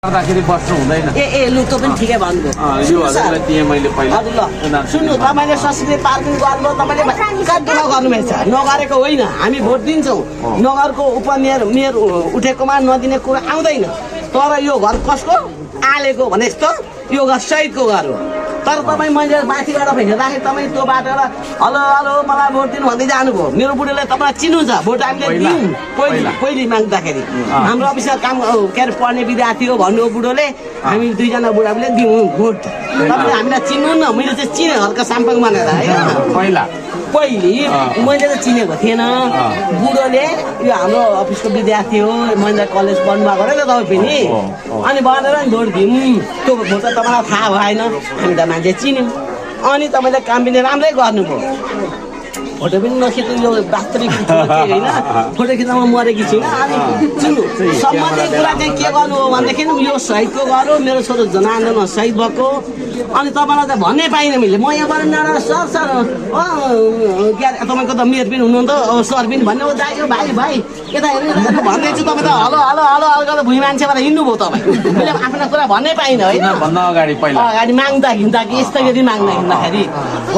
गर्दाखेरि बस्नु हुँदैन ए लु त पनि ठिकै भन्नुभयो यो हजुरलाई दिएँ मैले पहिला हजुर ल सुन्नु तपाईँले संस्कृति पार्किङ गर्नु तपाईँले कहाँ दुःख गर्नुभएछ नगरेको होइन हामी भोट दिन्छौँ नगरको उपमेयर मेयर उठेकोमा नदिने कुरा आउँदैन तर यो घर कसको आलेको भने जस्तो यो घर शहीदको घर हो तर तपाईँ मैले माथिबाट हेर्दाखेरि तपाईँ त्यो बाटोबाट हलो हलो मलाई भोट दिनु भन्दै जानुभयो मेरो बुढोले तपाईँलाई चिन्नुहुन्छ भोट हामीले दियौँ पहिले माग्दाखेरि हाम्रो अफिसमा काम के अरे पढ्ने विद्यार्थी हो भन्नु बुढोले हामी दुईजना बुढाबुढीले दिउँ भोट तपाईँले हामीलाई चिन्नु न मैले चाहिँ चिने हल्का साम्पाङ मानेर है पहिले मैले त चिनेको थिएन बुढोले यो हाम्रो अफिसको विद्यार्थी हो महिन्द्रा कलेज पढ्नु भएको रहेछ तपाईँ पनि अनि भनेर नि भोट दिउँ त्यो भोट त तपाईँलाई थाहा भएन हामी त मान्छे चिन्यौँ अनि तपाईँले काम पनि राम्रै गर्नुभयो फोटो पनि नखिच्नु यो वास्तविक होइन फोटो खिच्नमा मरेकी छुइनँ अनि चिन्नु सम्बन्धित कुरा चाहिँ के गर्नु हो भनेदेखि यो शहीदको घर हो मेरो छोरो जनआन्दोलनमा शहीद भएको अनि तपाईँलाई त भन्नै पाइनँ मैले म यहाँबाट नडा सर के अरे तपाईँको त मेयर पनि हुनुहुन्छ सर पनि भन्ने हो दाइ यो भाइ यता हेर्नु भन्दैछु तपाईँ त हलो हलो हलो हल्का त भुइँ मान्छेबाट हिँड्नुभयो तपाईँ मैले आफ्नो कुरा भन्नै पाइनँ होइन भन्दा अगाडि माग्दा हिँड्दाखेरि यस्तो गरी माग्दा हिँड्दाखेरि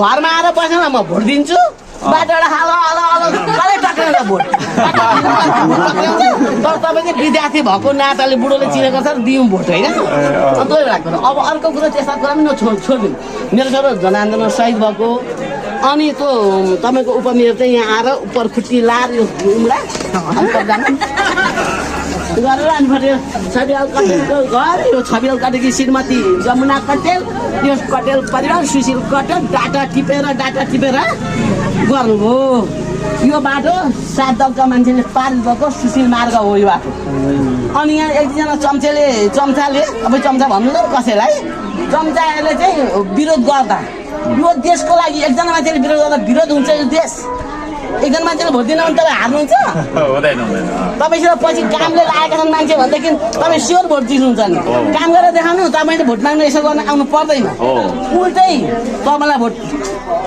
घरमा आएर बसेन म भोट दिन्छु बाटोबाट हालो हालो हालो कहिले टक्रेर भोट तर तपाईँ चाहिँ विद्यार्थी भएको नाताले बुढोले चिनेको छ दिउँ भोट होइन त्यो राख्नु अब अर्को कुरा त्यस्ता कुरा पनि छोडिदिउँ मेरो छोरो जनआन्दोलन शहीद भएको अनि त्यो तपाईँको उपमेयर चाहिँ यहाँ आएर उपर खुट्टी लाएर यो उम्रा गरेर लानु पऱ्यो छविलाल कटेलको घर यो छविलाल कटेलकी श्रीमती जमुना कटेल यो कटेल परिवार सुशील कटेल डाटा टिपेर गर्नुभयो यो बाटो 7 दलका मान्छेले पारित भएको सुशील मार्ग हो यो बाटो अनि यहाँ एकजना चम्चाले अब चम्चा भन्नु न कसैलाई चम्चाले चाहिँ विरोध गर्दा यो देशको लागि एकजना मान्छेले विरोध गर्दा विरोध हुन्छ यो देश एकजना मान्छेले भोट दिनु भने तपाईँ हार्नुहुन्छ तपाईँसित पछि कामले लागेका छन् मान्छे भनेदेखि तपाईँ स्योर भोट दिनुहुन्छ नि काम गरेर देखाउनु तपाईँले भोट माग्नु यसो गर्न आउनु पर्दैन उल्टै तपाईँलाई भोट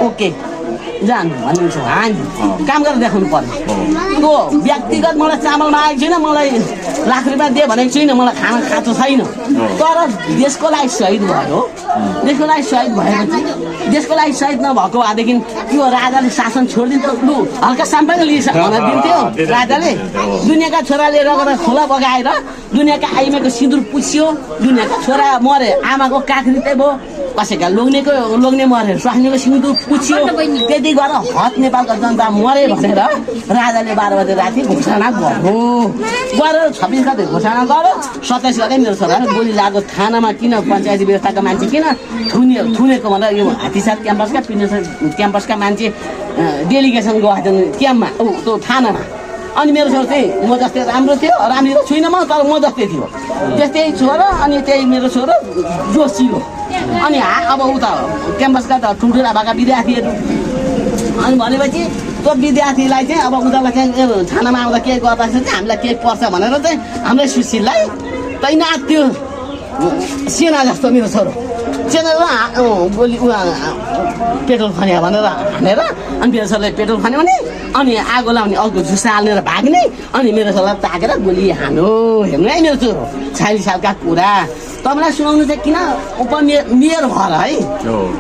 ओके जानु भन्नुहुन्छ हामी काम गरेर देखाउनु पर्ने त्यो व्यक्तिगत मलाई चामल मागेको छुइनँ मलाई लाख रुपियाँ दिए भनेको छुइनँ मलाई खाना खाँचो छैन तर देशको लागि शहीद भयो देशको लागि शहीद भएपछि देशको लागि शहीद नभएको भएदेखि त्यो राजाले शासन छोडिदिन्छ लु हल्का साम्पाङ लिइसक्यो भनेर दिन्थ्यो राजाले दुनियाँका छोराले रगेर खोला बगाएर दुनियाँका आइमाको सिन्दुर पुछ्यो दुनियाँका छोरा मरे आमाको काखरी त्यही भयो कसैका लोग्ने मरे स्वास्नीको सिन्दुर पुछ्यो त्यति गरेर हत नेपालको जनता मरे भनेर राजाले 12 बजे राति घोषणा गर्यो गरेर 26 गते घोषणा गर्यो 27 गते मेरो छोराले गोली लागेको थानामा किन पञ्चायती व्यवस्थाका मान्छे किन थुनेको भनेर यो हात्तीसाथ क्याम्पसका पिनेश्वर क्याम्पसका मान्छे डेलिगेसन गएको थिएन क्याम्पमा त्यो थानामा अनि मेरो छोरो चाहिँ म जस्तै राम्रो थियो राम्रो छुइनँ म तर म जस्तै थियो त्यस्तै छोरो अनि त्यही मेरो छोरो जोसी हो अनि अब उता क्याम्पसका त ठुल्ठुला भएका विद्यार्थीहरू अनि भनेपछि त्यो विद्यार्थीलाई चाहिँ अब उनीहरूलाई चाहिँ थानामा आउँदा के गर्दाखेरि चाहिँ हामीलाई केही पर्छ भनेर चाहिँ हाम्रै सुशीललाई तैनात त्यो सेना जस्तो मेरो छोरो सेनामा गोली पेट्रोल खन्या भनेर हानेर अनि मेरो छोराले पेट्रोल खन्यो भने अनि आगो लाउने अर्को झुसा हालेर भाग्ने अनि मेरो छोरालाई ताकेर गोली हान्यो हेर्नु है मेरो छोरो 46 सालका कुरा तपाईँलाई सुनाउनु चाहिँ किन उपमेयर भएर है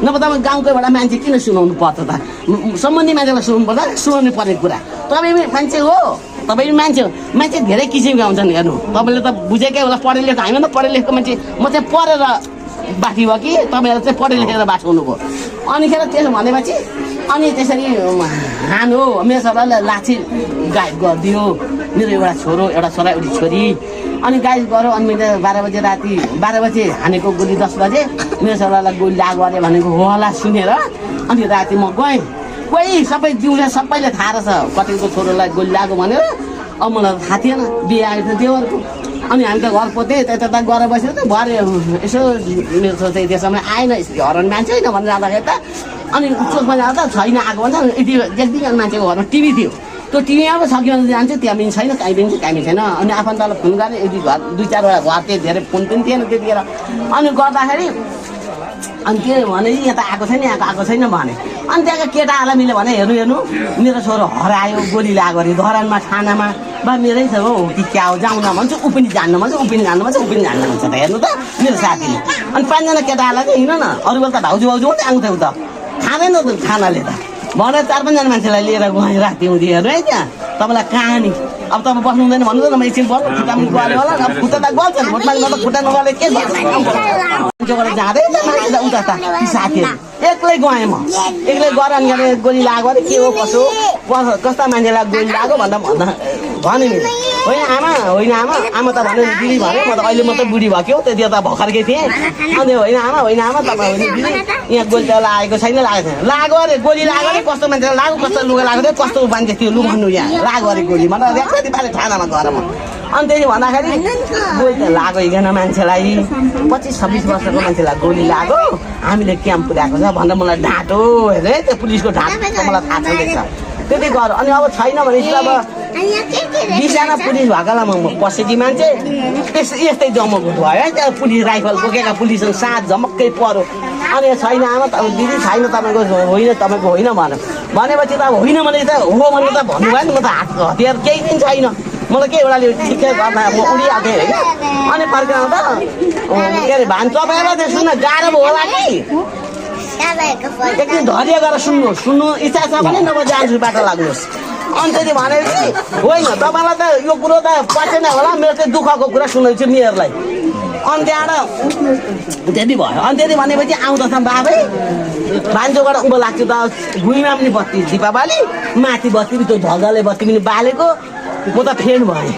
नभए तपाईँ गाउँको एउटा मान्छे किन सुनाउनु पर्छ त सम्बन्धी मान्छेलाई सुनाउनु पर्छ सुनाउनु पर्ने कुरा तपाईँ मान्छे हो तपाईँ मान्छे हो मान्छे धेरै किसिमका हुन्छन् हेर्नु तपाईँले त बुझेकै होला पढे लेखेको हामी त पढे लेखेको मान्छे म चाहिँ पढेर बाँकी भयो कि तपाईँहरू चाहिँ पढे लेखेर बाँच्नु भयो अनिखेर त्यसो भनेपछि अनि त्यसरी हानो मेरो छोरालाई लाठी गाइड गरिदियो मेरो एउटा छोरो एउटा छोरा एउटी छोरी अनि गाइड गऱ्यो अनि मैले 12 बजे राति 12 बजे हानेको गोली 10 बजे मेरो छोरालाई गोली लाग्यो अरे भनेको होला सुनेर अनि राति म गएँ कोही सबै जिउले सबैले थाहा रहेछ कतिको छोरोलाई गोली लाग्यो भनेर अब मलाई थाहा थिएन बिहे आएको थियो देवरको अनि हामी त घर पोते त्यता गएर बसेर त भरे यसो मेरो छोरो चाहिँ त्यसमा आएन हराउने मान्छे होइन भनेर जाँदाखेरि त अनि चोकमा जाँदा छैन आएको भन्छ यति एकदिन मान्छेको घरमा टिभी थियो त्यो टिभीमा पो सक्यो भने जान्थ्यो त्यहाँ पनि छैन कहीँ पनि छैन अनि आफन्तलाई फोन गरेँ यदि घर 2-4 वटा घर थियो धेरै फोन पनि थिएन त्यतिखेर अनि गर्दाखेरि अनि के भने यहाँ त आएको छैन आएको छैन भने अनि त्यहाँको केटाहरूलाई मिल्यो भने हेर्नु मेरो छोरो हरायो गोली लाग्यो अरे धरानमा थानामा बा मेरै छ हो कि क्या हो जाउँ न भन्छु ऊ पनि जान्न भन्छ ऊ पनि जान्न भन्छ ऊ पनि जान्न भन्छ त हेर्नु त मेरो साथीले अनि 5 जना केटाहरूलाई चाहिँ हिँड न अरू बेला त भाउजू मात्रै आउँथ्यो त खाँदैन त थानाले त भनेर 4-5 जना मान्छेलाई लिएर गएँ राति हुँदै हेर्नु है त्यहाँ तपाईँलाई कहानी अब तपाईँ बस्नु हुँदैन भन्नु त म एकछिन पर्छ खुट्टा पनि गल्यो होला अब खुट्टा त गल्छ नि भोटमाली गर्दा खुट्टा नगले के गर्छ मान्छेबाट जाँदै मान्छे त उता त साथीहरू एक्लै गएँ म एक्लै गएर अनि गोली लाग्यो अरे के हो कसो कस्ता मान्छेलाई गोली लाग्यो भन्दा भने नि होइन आमा त भन्यो दिदी भन्यो म त अहिले मात्रै बुढी भएको त्यति त भर्खरकै थिएँ अनि होइन आमा तपाईँ होइन दिदी यहाँ गोली त लागेको छैन लागेको छैन लाग्यो अरे गोली लाग्यो अरे कस्तो मान्छेलाई लाग्यो कस्तो लुगा लाग्यो थियो कस्तो मान्छे थियो लु भन्नु यहाँ लाग्यो अरे गोली मलाई रेखती पारे थानामा गएर म अनि त्यही भन्दाखेरि गोली त लाग्यो एकजना मान्छेलाई 25-26 वर्षको मान्छेलाई गोली लाग्यो हामीले क्याम्प पुर्याएको छ भनेर मलाई ढाँटो हेरे त्यो पुलिसको ढाँटो मलाई थाहा छैन त्यति गर अनि अब छैन भने चाहिँ अब 20 जना पुलिस भएकोलाई म पसेकी मान्छे यस्तै जम्मको भयो है त्यो पुलिस राइफल बोकेका पुलिससँग साथ झमक्कै पऱ्यो अनि छैन आमा दिदी छैन तपाईँको होइन भनेपछि त होइन भने त हो भने त भन्नुभयो नि म त हातको हतियार केही पनि छैन मलाई के एउटाले ठिकै गर्दा म उडिहाल्थेँ होइन अनि फर्केर त के अरे भान तपाईँलाई त्यो सुन्न गाह्रो होला कि एकदिन धैर्य गरेर सुन्नु इच्छा छ भने नभए जान्छु बाटो लाग्नुहोस् अनि त्यति भनेपछि होइन तपाईँलाई त यो कुरो त पसेन होला मेरो चाहिँ दुःखको कुरा सुनाउँछु मेयरलाई अनि त्यहाँबाट त्यति भयो अनि त्यति भनेपछि आउँदछ बाबै भान्जोबाट उँभो लाग्थ्यो त भुइँमा पनि बत्ती दीपावली माथि बत्ती त्यो झल्झले बत्ती पनि बालेको म त फेन भएँ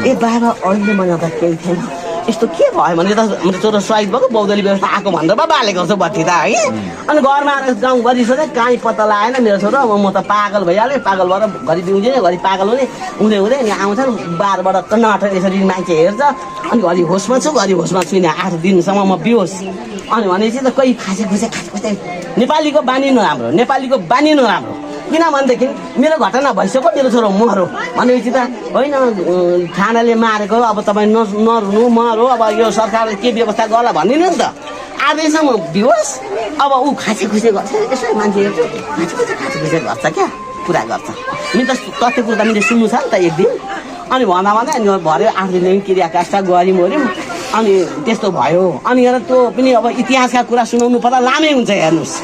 ए बाबा अहिले मलाई त केही थिएन यस्तो के भयो भने त मेरो छोरो सहिद भएको बौद्धली व्यवस्था आएको भनेर पो बालेको छ बत्ती त है अनि घरमा आएर गाउँभरि सोधेँ कहीँ पत्ता लगाएन मेरो छोरो अब म त पागल भइहालेँ पागल भएर घरि बिउजिने घरि पागल हुँदै अनि आउँछन् बारबाट टनाट यसरी मान्छे हेर्छ अनि घरि होसमा छु घरि होसमा छुइनँ 8 दिनसम्म म बिहोस अनि भनेपछि त कोही खासे खुसे नेपालीको बानी नराम्रो किनभनेदेखि मेरो घटना भइसक्यो मेरो छोरो मरो भनेपछि त होइन थानाले मारेको अब तपाईँ नरुनु मरो अब यो सरकारले के व्यवस्था गर्ला भनिदिनु नि त आजैसम्म बिहोस अब ऊ खाँची खुसी गर्छ यसो मान्छे हेर्छु खाँची खुसी गर्छ क्या कुरा गर्छ नि त तथ्य कुरा मैले सुन्नु छ नि त एक दिन अनि भन्दा अनि भर्यो 8 दिनदेखि क्रियाकाष्ठा गऱ्यौँ अनि त्यस्तो भयो अनि हेर त्यो पनि अब इतिहासका कुरा सुनाउनु पर्दा लामै हुन्छ हेर्नुहोस्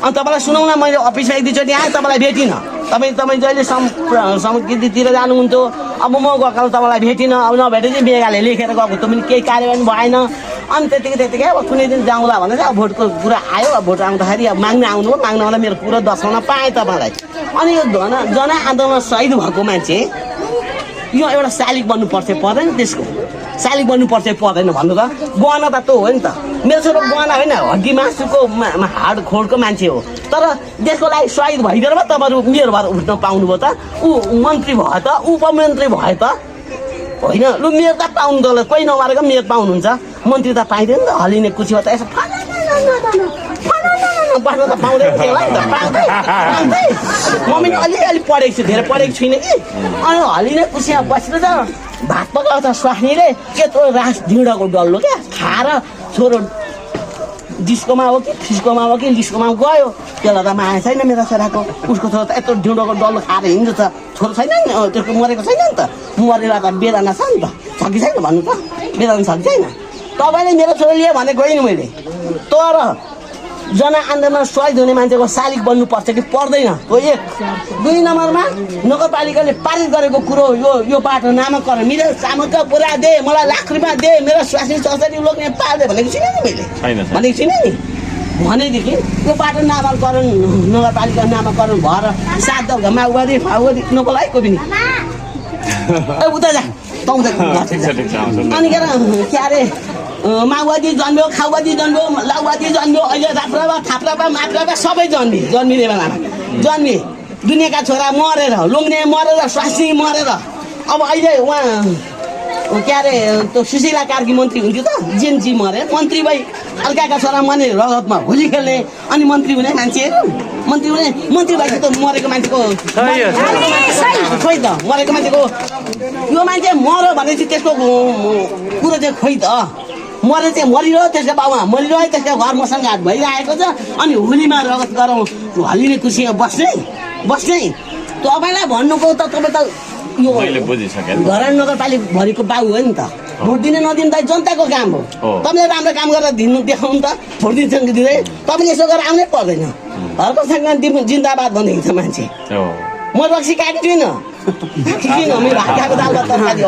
अनि तपाईँलाई सुनाउन मैले अफिसमा 1-2 चोटि आएँ तपाईँलाई भेटिनँ तपाईँ जहिले समुद्रतिर जानुहुन्थ्यो अब म गएको तपाईँलाई भेटिनँ अब नभेटेपछि बेगाले लेखेर गएको त्यो पनि केही कार्यवाही भएन अनि त्यतिकै अब कुनै दिन जाउँला भनेर अब भोटको कुरा आयो अब भोट आउँदाखेरि अब माग्न आउँदा मेरो पुरो दर्शाउन पाएँ तपाईँलाई अनि यो जनआन्दोलनमा सहिद भएको मान्छे यो एउटा शालिक बन्नु पर्दैन त्यसको शालिक बन्नु पर्दैन भन्नु त गहना त हो नि त मेरो छोरो गहना होइन हड्डी मासुको हाड खोडको मान्छे हो तर देशको लागि शहीद भइदिएर पो तपाईँहरू मेरो भएर उठ्न पाउनुभयो त ऊ मन्त्री भयो त उपमन्त्री भयो त होइन लु मेयर त पाउनु त कोही नमारेको मेयर पाउनुहुन्छ मन्त्री त पाइँदैन त हलिने कुर्सीमा त यसो बस्न त पाउँदैन थियो होला नि त म पनि अलिअलि पढेको छु धेरै पढेको छुइनँ कि अनि हलिने कुर्सीमा बसेर त भात पकाउँछ स्वास्नीले यत्रो रास ढिँडोको डल्लो क्या खाएर छोरो डिस्कोमा हो कि फिस्कोमा हो कि लिस्कोमा गयो त्यसलाई त माया छैन मेरो छोराको उसको छोरो त यत्रो ढिँडोको डल्लो खाएर हिँड्छ छोरो छैन नि त्यसको मरेको छैन नि त मरेर त बेदाना छ नि त छ कि छैन भन्नु त बेदाना छ कि छैन तपाईँले मेरो छोरो लिएँ भने गएँ नि मैले तर जनआन्दोलनमा शहीद हुने मान्छेको शालिक बन्नुपर्छ कि पर्दैन हो 1 2 नम्बरमा नगरपालिकाले पारित गरेको कुरो यो बाटो नामाकरण मेरो चामलका पुरा दे मलाई लाख रुपियाँ दे मेरो स्वास्थ्य सोसाइटी लोग्ने पाल्दे भनेको छैन नि मैले भनेको छैन नि भनेदेखि यो बाटो नामाकरण नगरपालिका नामाकरण भएर 7 दल माओवादी फाओवादी नबोलाइ कोही पनि उता जा अनि के अरे माओवादी जन्मियो खाउवादी जन्मियो लाउवादी जन्मियो अहिले राप्रापा थाप्रापा माप्रापा सबै जन्मिने बेलामा जन्मिए दुनियाँका छोरा मरेर लुङ्ने मरेर स्वास्नी मरेर अब अहिले उहाँ के अरे त्यो सुशीला कार्की मन्त्री हुन्थ्यो त जेनजी मरे मन्त्री भई अर्काका छोरा मर्ने रगतमा होली खेल्ने अनि मन्त्री हुने मान्छेहरू मन्त्री भएपछि त मरेको मान्छेको खोइ त मरेको मान्छेको यो मान्छे मऱ्यो भनेपछि त्यसको कुरो चाहिँ खोइ त मरे चाहिँ मरिरह्यो त्यसको बाउमा मरिरह्यो त्यसको घर मसँगाट भइरहेको छ अनि होलीमा रगत गरौँ हल्लिने खुसीमा बस्ने तपाईँलाई भन्नुको त तपाईँ त यो धरान नगरपालिकाभरिको बाउ हो नि त भोट दिने नदिनु त जनताको काम हो तपाईँले राम्रो काम गरेर दिनु देखाउनु त भोट दिन्छ कि दिँदै तपाईँले यसो गरेर आउनै पर्दैन हर्को सँग जिन्दाबाद भनेको छ मान्छे म रक्सी काटेको छुइनँ मेरो हात खाएको दाल भात तरकारी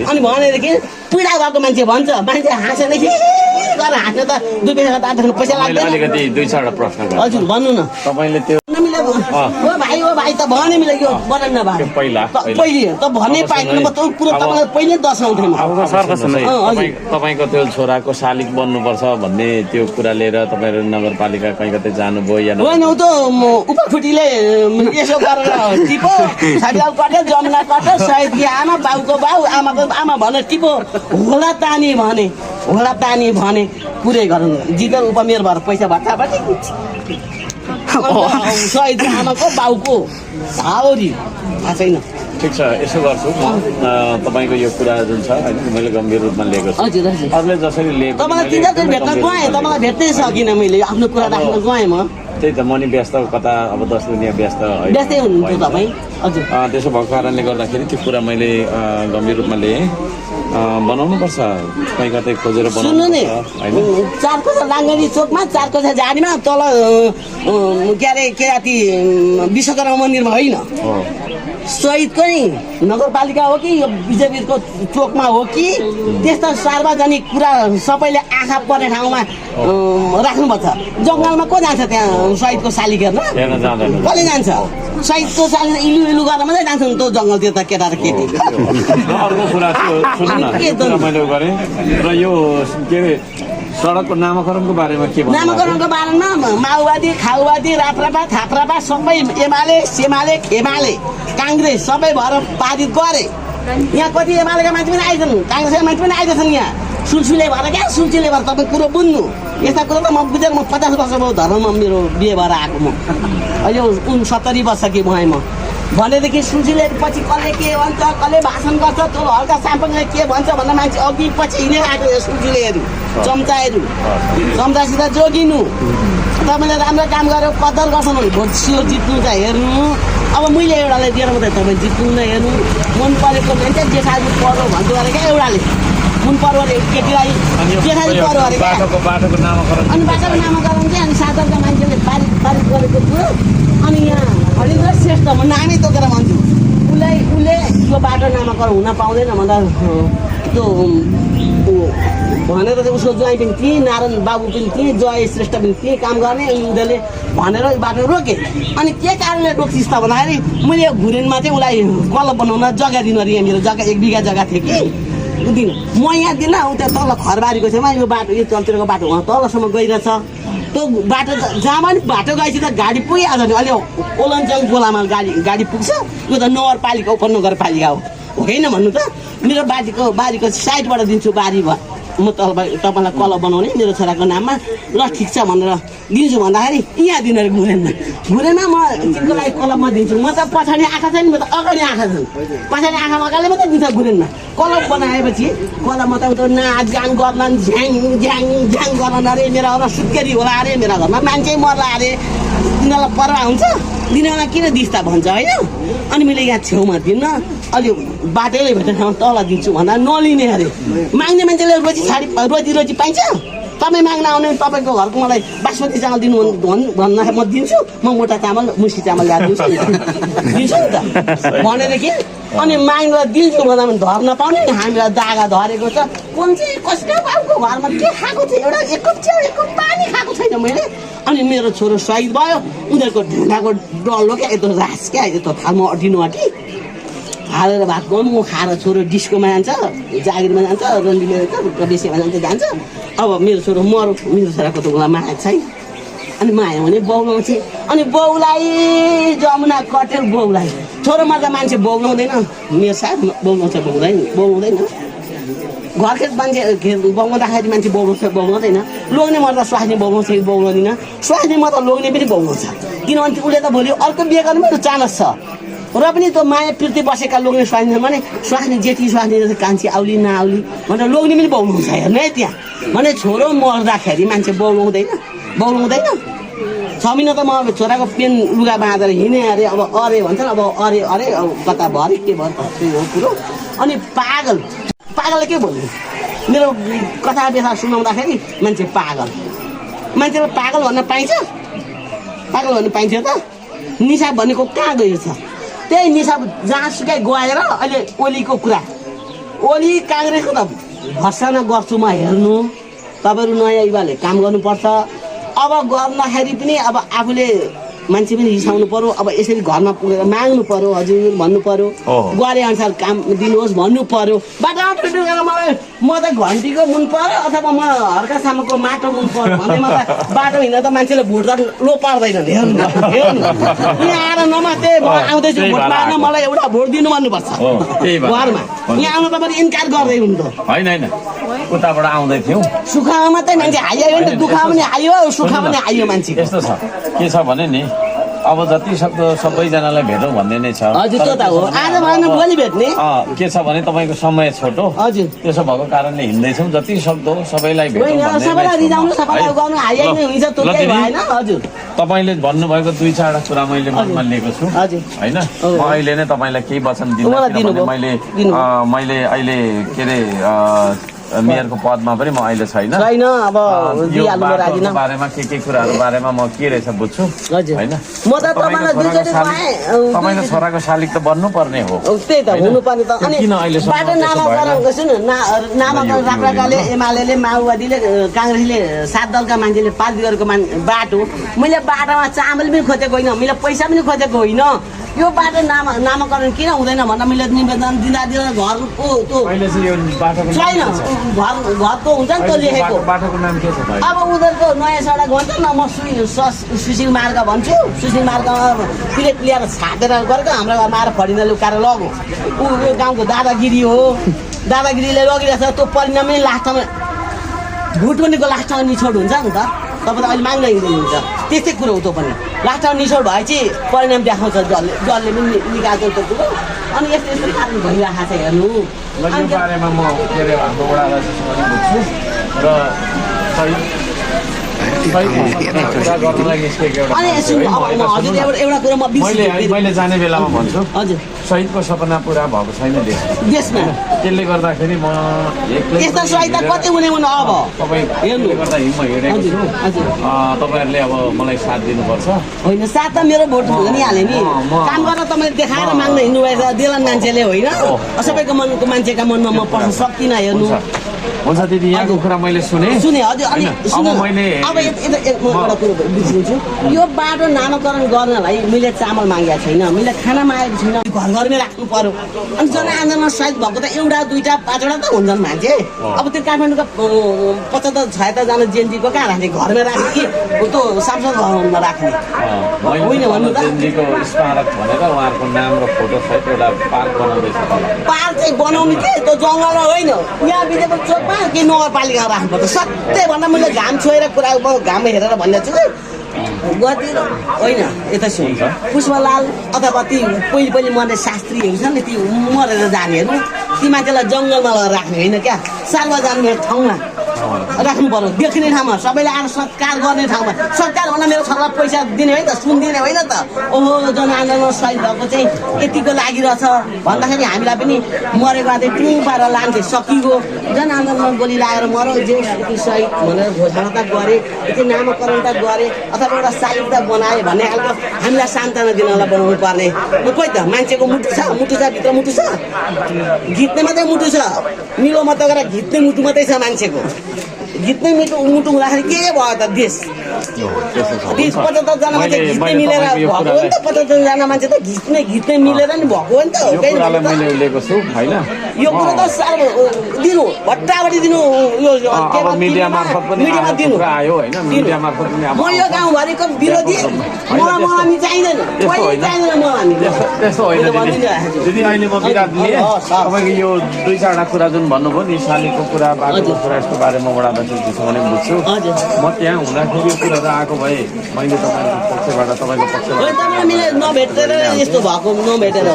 अनि भनेदेखि पीडा भएको मान्छे भन्छ मान्छे हाँसेदेखि गरेर हाँस्ने त 2 पैसा तात्दाखेरि पैसा लाग्दैन हजुर भन्नु न तपाईँले त्यो ओ भाइ त भने मिले यो बनाउन भयो पहिले त भन्नै पाइँदैन म त पुरो तपाईँलाई पहिले दर्शाउँथेँ तपाईँको त्यो छोराको शालिक बन्नुपर्छ भन्ने त्यो कुरा लिएर तपाईँहरू नगरपालिका कहीँ कतै जानुभयो या होइन ऊ त उपखुटीले यसो गरेर टिपो साडीवाल कट्यो जमुना कट्यो सहिदकी आमा बाउको बाउ आमाको आमा भनेर टिपो होला तानी भने पुरै गरौँ जितेर उपमेयर भएर पैसा भट्टाभट्टी सहिदकी आमाको बाउको भाउरी थाहा छैन ठिक छ यसो गर्छु म तपाईँको यो कुरा जुन छ होइन मैले गम्भीर रूपमा लिएको छु अरूले जसरी लिएको तपाईँलाई 3-4 भेट्न गएँ तपाईँलाई भेट्नै सकिनँ मैले आफ्नो कुरा राख्न गएँ म त्यही त म नि व्यस्त कता अब 10 दुनियाँ व्यस्त व्यस्तै हुनुहुन्छ तपाईँ हजुर त्यसो भएको कारणले गर्दाखेरि त्यो कुरा मैले गम्भीर रूपमा लिएँ बनाउनुपर्छ कहीँ कतै खोजेर सुन्नु नि 4 कोठा लाङ्गरी चोकमा 4 कोठा झाडीमा तल के अरे केराती विश्वकर्मा मन्दिरमा होइन शहीदको नि नगरपालिका हो कि यो बिजेपीको चोकमा हो कि त्यस्ता सार्वजनिक कुरा सबैले आँखा पर्ने ठाउँमा राख्नुपर्छ जङ्गलमा को जान्छ त्यहाँ शहीदको शालिग हेर्न कसले जान्छ शहीदको शालिग इलु गरेर मात्रै जान्छ नि त जङ्गलतिर त केटा र केटी अर्को कुरा थियो मैले गरेँ र यो के अरे सडकको नामाकरणको बारेमा के भन्नु नामाकरणको बारेमा माओवादी खाउवादी राप्रपा थाप्रपा सबै एमाले सेमाले खेमाले काङ्ग्रेस सबै भएर पारित गरे यहाँ कति एमालेका मान्छे पनि आइछन् काङ्ग्रेसका मान्छे पनि आइछन् यहाँ सुलसुले भएर क्या सुलसुले भएर तपाईँ कुरो बुझ्नु यस्ता कुरो त म बुझेर म 50 वर्ष भयो धर्ममा मेरो बिहे भएर आएको म अहिले 69 वर्ष कि भएँ म भनेदेखि सुलसुले पछि कसले के भन्छ कसले भाषण गर्छ त्यो हल्का साम्पङले के भन्छ भनेर मान्छे अघि पछि हिँडेर आएको यो सुलसुलेहरू चम्चासित जोगिनु तपाईँले राम्रो काम गरेर कदर गर्छन् भने भोट सियो जित्नु त हेर्नु अब मैले एउटाले दिएर मात्रै तपाईँ जित्नु न हेर्नु मन परेको मान्छे जेठाजु पऱ्यो भन्छु अरे क्या एउटाले मन पर्यो अरे केटीलाई जेठाजु पऱ्यो अरे बाटोको नामाकरण चाहिँ अनि साधारण मान्छेले पारित गरेको थियो अनि यहाँ हरिन्द्र श्रेष्ठ म नामै तोकेर भन्छु उसले यो बाटो नामाकरण हुन पाउँदैन भन्दा त्यो भनेर चाहिँ उसको ज्वाइँ पनि थिएँ नारायण बाबु पनि थिएँ जय श्रेष्ठ पनि थिएँ काम गर्ने अनि उनीहरूले भनेर यो बाटो रोके अनि के कारणले रोकिस् त भन्दाखेरि मैले यो घुरेनमा चाहिँ उसलाई क्लब बनाउन जग्गा दिनु अरे यहाँ मेरो जग्गा 1 बिघा जग्गा थियो कि दिन म यहाँ दिन उता तल खरबारीको छेउमा यो बाटो यो चलतिरको बाटो उहाँ तलसम्म गइरहेछ त्यो बाटो जहाँ पनि बाटो गएपछि त गाडी पुगिहाल्छ नि अहिले ओलन्च्याङ गोलामा गाडी पुग्छ यो त नगरपालिका उपनगरपालिका हो होइन भन्नु त मेरो बारीको साइडबाट दिन्छु बारी भयो म तपाईँलाई कलर बनाउने मेरो छोराको नाममा ल ठिक छ भनेर दिन्छु भन्दाखेरि यहाँ दिनु अरे घुरेनमा म तिम्रो लागि कलममा दिन्छु म त पछाडि आँखा छैन म त अगाडि आँखा छन् पछाडि आँखा मगाले मात्रै दिन्छ घुरेनमा कलम बनाएपछि कलममा त उता नाच गान गर्न झ्याङ झ्याङ झ्याङ गर्न अरे मेरो घरमा सुत्केरी होला अरे मेरो घरमा मान्छे मर्ला अरे तिनीहरूलाई पर्वा हुन्छ दिनेमा किन दिस्ता भन्छ होइन अनि मैले यहाँ छेउमा दिन्न अलि बाटैले भेट्ने ठाउँ तल दिन्छु भन्दा नलिने अरे माग्ने मान्छेले रोजी पाइन्छ तपाईँ माग्न आउने तपाईँको घरको मलाई बासमती चामल दिनु भन्दाखेरि म दिन्छु म मोटा चामल मुसी चामल ल्याएर दिन्छु नि त भनेदेखि अनि माग्नेर दिन्छु भन्दा पनि धर नपाउने नि हामीलाई दागा धरेको छ कुन चाहिँ कसको बाबुको घरमा के खाएको थियो एउटा एक कप पानी खाएको छैन मैले अनि मेरो छोरो शहीद भयो उनीहरूको ढुङ्गाको डल्लो क्या यस्तो रास क्या यस्तो थालमा अटिनु अटी हालेर भात गर्नु म खाएर छोरो डिस्कोमा जान्छ जागिरमा जान्छ रन्डीमा जान्छ बेसीमा जान्छ अब मेरो छोरो मरौ मेरो छोराको त उसलाई माया छैन अनि माया भने बौलाउँछ अनि बौलाई जमुना कटेर बौलाई छोरो मर्दा मान्छे बौलाउँदैन मेरो साथ बौलाउँछ बौलाउँदैन घरकै मान्छे बौलाउँदाखेरि मान्छे बौलाउँदैन लोग्ने मर्दा स्वास्नी बौलाउँछ कि बौलाउँदैन स्वास्नी मर्दा लोग्ने पनि बौलाउँछ किनभने उसले त भोलि अर्को बिहे गर्नु मेरो चानस छ र पनि त्यो माया प्रीति बसेका लोग्ने स्वास्नी भने स्वास्नी जेठी स्वास्नी कान्छी आउली नआउली भनेर लोग्ने पनि बौलाउँछ हेर्नु है त्यहाँ भने छोरो मर्दाखेरि मान्छे बौलाउँदैन 6 महिना त म छोराको पेन लुगा बाँधेर हिँडेँ अरे अब अरे भन्छन् अब अरे अब कता भरे के भयो त्यही हो कुरो अनि पागलले के भन्नु मेरो कथा व्यथा सुनाउँदाखेरि मान्छे मान्छेलाई पागल भन्न पाइन्छ त निसा भनेको कहाँ गयो छ त्यही निसा जहाँसुकै गएर अहिले ओलीको कुरा ओली काङ्ग्रेसको त भर्सना गर्छु म हेर्नु तपाईँहरू नयाँ युवाले काम गर्नुपर्छ अब गर्दाखेरि पनि अब आफूले मान्छे पनि रिसाउनु पर्यो अब यसरी घरमा पुगेर माग्नु पर्यो हजुर भन्नु पर्यो गरे अनुसार काम दिनुहोस् भन्नु पर्यो बाटोमा टुटुकेर मलाई म त घन्टीको मुन पर्यो अथवा म हर्कासम्मको माटो मुन पर्यो भन्दैमा त बाटो हिँड्दा त मान्छेले भोट गर्नु लो पार्दैन हेर्नु यहाँ आएर नमाते म आउँदैछु भोट माग्न मलाई एउटा भोट दिनु भन्नुपर्छ घरमा यहाँ आउनु तपाईँ इन्कार गर्दै हुनु त होइन उताबाट आउँदै थियौँ सुखमा मात्रै मान्छे आइयो नि त दुःखमा पनि आइयो सुखमा पनि आइयो मान्छे यस्तो छ के छ भने नि अब जति सक्दो सबैजनालाई भेटौँ भन्ने नै छ हजुर त्यो त हो आज भएन भोलि भेट्ने के छ भने तपाईँको समय छोटो हजुर त्यसो भएको कारणले हिँड्दैछौँ जति सक्दो सबैलाई भेटौँ सबैलाई रिजाउनु सबैलाई गर्नु हाइहाइने हुन्छ त्यो केही भएन हजुर तपाईँले भन्नुभएको 2-4 कुरा मैले मनमा लिएको छु होइन म अहिले नै तपाईँलाई केही वचन दिनु मैले अहिले के अरे मेयरको पदमा पनि म अहिले छैन अब यो बारेमा के कुराहरू बारेमा म के रहेछ बुझ्छु होइन म त तपाईँको छोराको शालिक त बन्नु पर्ने हो त्यही त हुनुपर्ने त अनि बाटो नामाकरण सुन नामाकरण राख्राले एमाले माओवादीले काङ्ग्रेसले 7 दलका मान्छेले पास गरेको बाटो मैले बाटोमा चामल पनि खोजेको होइन मैले पैसा पनि खोजेको होइन यो बाटो नामाकरण किन हुँदैन भनेर मैले निवेदन दिँदा घरको त्यो छैन घरको हुन्छ नि त्यो लेखेको अब उनीहरूको नयाँ सडक भन्छ न म सुशील मार्ग भन्छु सुशील मार्गमा प्लेट ल्याएर छापेर गरेको हाम्रो घरमा आएर फरिँदा लुकाएर लग्यो ऊ गाउँको दादागिरी हो दादागिरीले लगिरहेछ त्यो परिणाम नै लास्टमा भुटुनीको लास्टमा निछोड हुन्छ नि त तपाईँ त अहिले माग्न हिँड्नुहुन्छ त्यस्तै कुरो हो त्यो पनि लास्टमा निछोड भएपछि परिणाम देखाउँछ जसले पनि निकाल्छ त्यो कुरो अनि यस्तो यस्तो कारण भइरहेको छ हेर्नु यो बारेमा म के अरे हाम्रो वडालाई बुझ्छु र मैले जाने बेलामा भन्छु हजुर शहीदको सपना पुरा भएको छैन देशमा त्यसले गर्दाखेरि म यस्ता सहायता कति हुने अब तपाईँले गर्दा हिँड्म हिँडेको छु तपाईँहरूले अब मलाई साथ दिनुपर्छ होइन साथ त मेरो भोट भनिहाल्यो नि काम गरेर तपाईँले देखाएर माग्न हिँड्नु भएछ देला मान्छेले होइन सबैको मनको मान्छेका मनमा म पर्न सक्दिनँ हेर्नु हुन्छ दिदी यहाँको कुरा मैले सुने हजुर अनि अब एउटा कुरो बिर्सिन्छु यो बाटो नामाकरण गर्नलाई मैले चामल मागेको छैन मैले खाना मागेको छैन घर घरमै राख्नु पर्यो अनि जनआन्दोलन सायद भएको त एउटा 2टा 5वटा त हुन्छन् मान्छे अब त्यो काठमाडौँका 75-76 जना जेएनजीको कहाँ राख्ने घरमै राख्ने कि त्यो सांसद भवनमा राख्ने होइन भन्नु त स्मारक भनेर उहाँहरूको नाम र फोटो सहित एउटा पार्क बनाउँदैछ पार्क चाहिँ बनाउनु के त्यो जङ्गलमा होइन यहाँ विद्यापति चोकमा कि नगरपालिकामा राख्नुपर्छ सत्य भन्दा मैले घाम छोएर कुरा घाम हेरेर भन्दैछु गति होइन यता सुन पुष्पलाल अथवा ती पहिले मर्ने शास्त्रीहरू छ नि ती मरेर जानेहरू ती मान्छेलाई जङ्गलमा लगेर राख्ने होइन क्या सार्वजनिक ठाउँमा राख्नु पर्यो देखिने ठाउँमा सबैले आएर सत्कार गर्ने ठाउँमा सत्कार भन्दा मेरो छोरालाई पैसा दिने होइन त सुन दिने होइन त ओहो जनआन्दोलन सहिद भएको चाहिँ यतिको लागिरहेछ भन्दाखेरि हामीलाई पनि मरेको बाटै टुङ पारेर लान्थे सकिगयो जनआन्दोलनमा गोली लागेर मरो जे सहिद भनेर घोषणा त गरे यति नामकरण त गरे अथवा एउटा सालिक त बनाए भन्ने खालको हामीलाई सान्त्वना दिनलाई बनाउनु पर्ने खोइ त मान्छेको मुटु छ भित्र मुटु छ घिच्ने मात्रै मुटु छ मिलो मात्रै गरेर घिच्ने मुटु मात्रै छ मान्छेको घिच्ने मुटु हुँदाखेरि के भयो त देश 20-75 जना मान्छे घिच्ने मिलेर भएको हो नि त 75 जना मान्छे त घिच्ने मिलेर नि भएको हो नि त यो कुरो त दिनु भट्टाभट्टी दिनु मिडिया मार्फत पनि म यो गाउँभरिको विरोधी मलाई चाहिँदैन त्यस्तो होइन दिदी अहिले म विराट लिएँ तपाईँको यो 2-4 कुरा जुन भन्नुभयो नि शालिगको कुरा बाटोको कुरा यसको बारेमा वडा मान्छेसँग पनि बुझ्छु हजुर म त्यहाँ हुँदाखेरि यो कुरा त आएको भए मैले तपाईँको पक्षबाट तपाईँको पक्षबाट तपाईँ मिले नभेटेर यस्तो भएको नभेटेर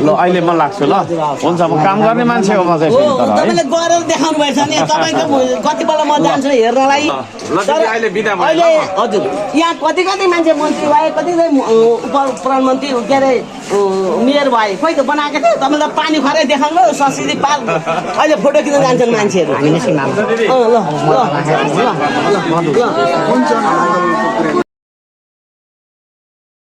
ल अहिले म लाग्छु ल हुन्छ म काम गर्ने मान्छे हो म चाहिँ हो फेरि तर है तपाईँले गरेर देखाउनु भएछ नि तपाईँको कतिपल्ट म जान्छु हेर्नलाई ल दिदी अहिले बिदा भयो अहिले हजुर यहाँ कति कति मान्छे मन्त्री भए कति उप प्रधानमन्त्री के अरे मेयर भए खोइ त बनाएको थियो तपाईँलाई पानी खरै देखाउनु संस्कृति पार्क अहिले फोटो खिच्न जान्छन् मान्छेहरू दिदी ल ल ल ल ल